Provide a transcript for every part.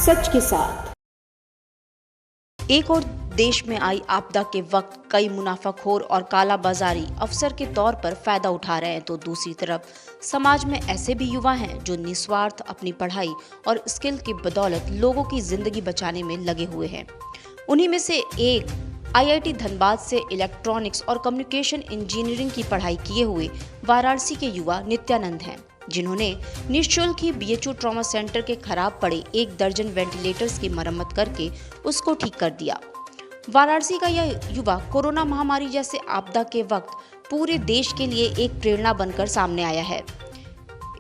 सच के साथ। एक और देश में आई आपदा के वक्त कई मुनाफाखोर और काला बाजारी अवसर के तौर पर फायदा उठा रहे हैं, तो दूसरी तरफ समाज में ऐसे भी युवा हैं जो निस्वार्थ अपनी पढ़ाई और स्किल की बदौलत लोगों की जिंदगी बचाने में लगे हुए हैं। उन्हीं में से एक आईआईटी धनबाद से इलेक्ट्रॉनिक्स और कम्युनिकेशन इंजीनियरिंग की पढ़ाई किए हुए वाराणसी के युवा नित्यानंद हैं, जिन्होंने निःशुल्क ही बीएचयू ट्रॉमा सेंटर के खराब पड़े 1 दर्जन वेंटिलेटर्स की मरम्मत करके उसको ठीक कर दिया। वाराणसी का यह युवा कोरोना महामारी जैसे आपदा के वक्त पूरे देश के लिए एक प्रेरणा बनकर सामने आया है।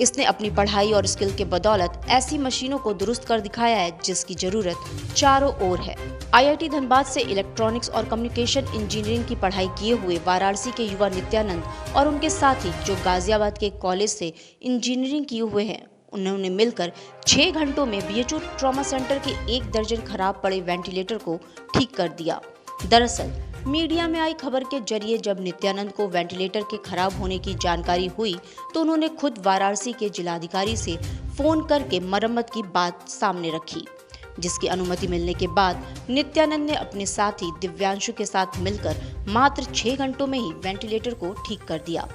इसने अपनी पढ़ाई और स्किल के बदौलत ऐसी मशीनों को दुरुस्त कर दिखाया है जिसकी जरूरत चारों ओर है। आईआईटी धनबाद से इलेक्ट्रॉनिक्स और कम्युनिकेशन इंजीनियरिंग की पढ़ाई किए हुए वाराणसी के युवा नित्यानंद और उनके साथी जो गाजियाबाद के कॉलेज से इंजीनियरिंग किए हुए हैं, उन्होंने मिलकर 6 घंटों में बीएचयू ट्रॉमा सेंटर के 1 दर्जन खराब पड़े वेंटिलेटर को ठीक कर दिया। दरअसल मीडिया में आई खबर के जरिए जब नित्यानंद को वेंटिलेटर के खराब होने की जानकारी हुई तो उन्होंने खुद वाराणसी के जिलाधिकारी से फोन करके मरम्मत की बात सामने रखी, जिसकी अनुमति मिलने के बाद नित्यानंद ने अपने साथी दिव्यांशु के साथ मिलकर मात्र 6 घंटों में ही वेंटिलेटर को ठीक कर दिया।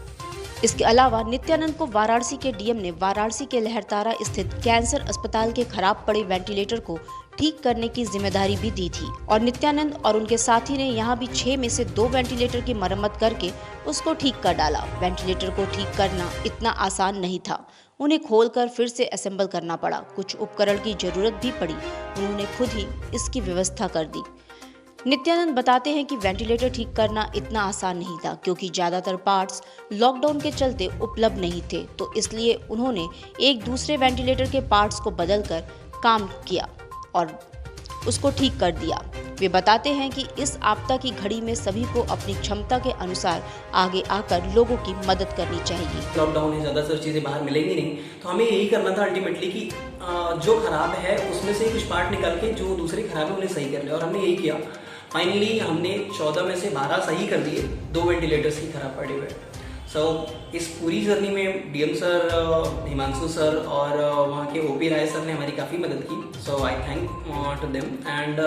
इसके अलावा नित्यानंद को वाराणसी के डीएम ने वाराणसी के लहरतारा स्थित कैंसर अस्पताल के खराब पड़े वेंटिलेटर को ठीक करने की जिम्मेदारी भी दी थी और नित्यानंद और उनके साथी ने यहां भी 6 में से 2 वेंटिलेटर की मरम्मत करके उसको ठीक कर डाला। वेंटिलेटर को ठीक करना इतना आसान नहीं था, उन्हें खोलकर फिर से असेंबल करना पड़ा। कुछ उपकरण की जरूरत भी पड़ी, उन्होंने खुद ही इसकी व्यवस्था कर दी। नित्यानंद बताते हैं कि वेंटिलेटर ठीक करना इतना आसान नहीं था क्योंकि ज़्यादातर पार्ट्स लॉकडाउन के चलते उपलब्ध नहीं थे, तो इसलिए उन्होंने एक दूसरे वेंटिलेटर के पार्ट्स को बदलकर काम किया और उसको ठीक कर दिया। वे बताते हैं कि इस आपदा की घड़ी में सभी को अपनी क्षमता के अनुसार आगे आकर लोगों की मदद करनी चाहिए। लॉकडाउन है, ज़्यादातर चीज़ें बाहर मिलेंगी नहीं, तो हमें यही करना था अल्टीमेटली कि जो खराब है उसमें से कुछ पार्ट निकाल के जो दूसरे खराब है उन्हें सही कर लिया और हमने यही किया। फाइनली हमने 14 में से 12 सही कर दिए, 2 वेंटिलेटर्स ही खराब पड़े हुए। सो इस पूरी जर्नी में डीएम सर, हिमांशु सर और वहाँ के ओपी राय सर ने हमारी काफ़ी मदद की। So I thank to them and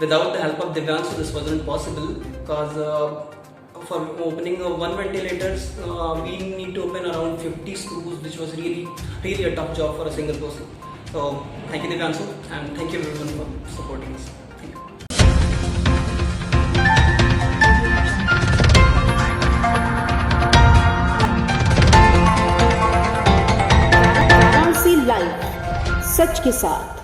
without the help of Divyanshu this wasn't possible because for opening 1 ventilators we need to open around 50 screws, which was really a tough job for a single person. So thank you Divyanshu and thank you everyone for supporting us. Thank you. Varanasi live, सच के साथ।